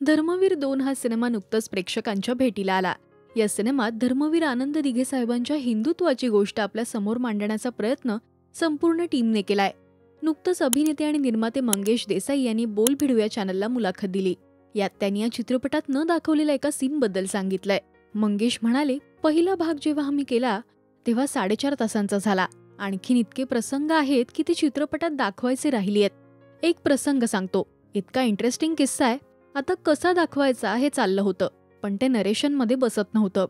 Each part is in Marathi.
धर्मवीर 2 हा सिनेमा नुकताच प्रेक्षकांच्या भेटीला आला. या सिनेमात धर्मवीर आनंद दिघे साहेबांच्या हिंदुत्वाची गोष्ट आपल्या समोर मांडण्याचा प्रयत्न संपूर्ण टीमने केलाय. नुकतंच अभिनेते आणि निर्माते मंगेश देसाई यांनी बोल भिडू या चॅनलला मुलाखत दिली. यात त्यांनी या चित्रपटात न दाखवलेल्या एका सीनबद्दल सांगितलंय. मंगेश म्हणाले, पहिला भाग जेव्हा आम्ही केला तेव्हा 4.5 तासांचा झाला. आणखीन इतके प्रसंग आहेत की ते चित्रपटात दाखवायचे राहिलेत. एक प्रसंग सांगतो, इतका इंटरेस्टिंग किस्सा आहे. आता कसा दाखवायचा हे चाललं होतं, पण ते नरेशनमध्ये बसत नव्हतं.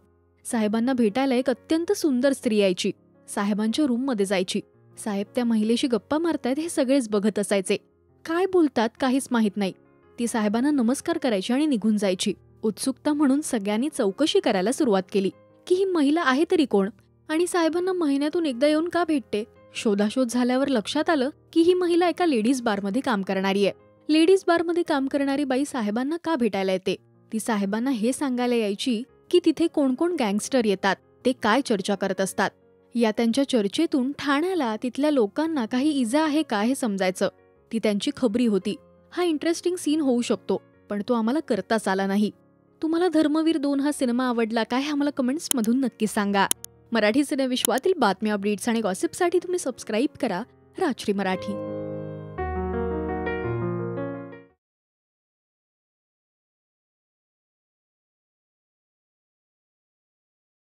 साहेबांना भेटायला एक अत्यंत सुंदर स्त्री यायची. साहेबांच्या रूममध्ये जायची. साहेब त्या महिलेशी गप्पा मारतायत हे सगळेच बघत असायचे. काय बोलतात काहीच माहित नाही. ती साहेबांना नमस्कार करायची आणि निघून जायची. उत्सुकता म्हणून सगळ्यांनी चौकशी करायला सुरुवात केली की ही महिला आहे तरी कोण आणि साहेबांना महिन्यातून एकदा येऊन का भेटते. शोधाशोध झाल्यावर लक्षात आलं की ही महिला एका लेडीज बारमध्ये काम करणारी आहे. लेडीज बारमध्ये काम करणारी बाई साहेबांना का भेटायला येते. ती साहेबांना हे सांगायला यायची की तिथे कोण कोण गँगस्टर येतात, ते काय चर्चा करत असतात. या त्यांच्या चर्चेतून ठाण्याला तिथल्या लोकांना काही इजा आहे का हे समजायचं. ती त्यांची खबरी होती. हा इंटरेस्टिंग सीन होऊ शकतो, पण तो आम्हाला करताच आला नाही. तुम्हाला धर्मवीर 2 हा सिनेमा आवडला काय हे आम्हाला कमेंट्समधून नक्की सांगा. मराठी सिनेविश्वातील बातम्या, अपडेट्स आणि गॉसिपसाठी तुम्ही सबस्क्राईब करा राजश्री मराठी.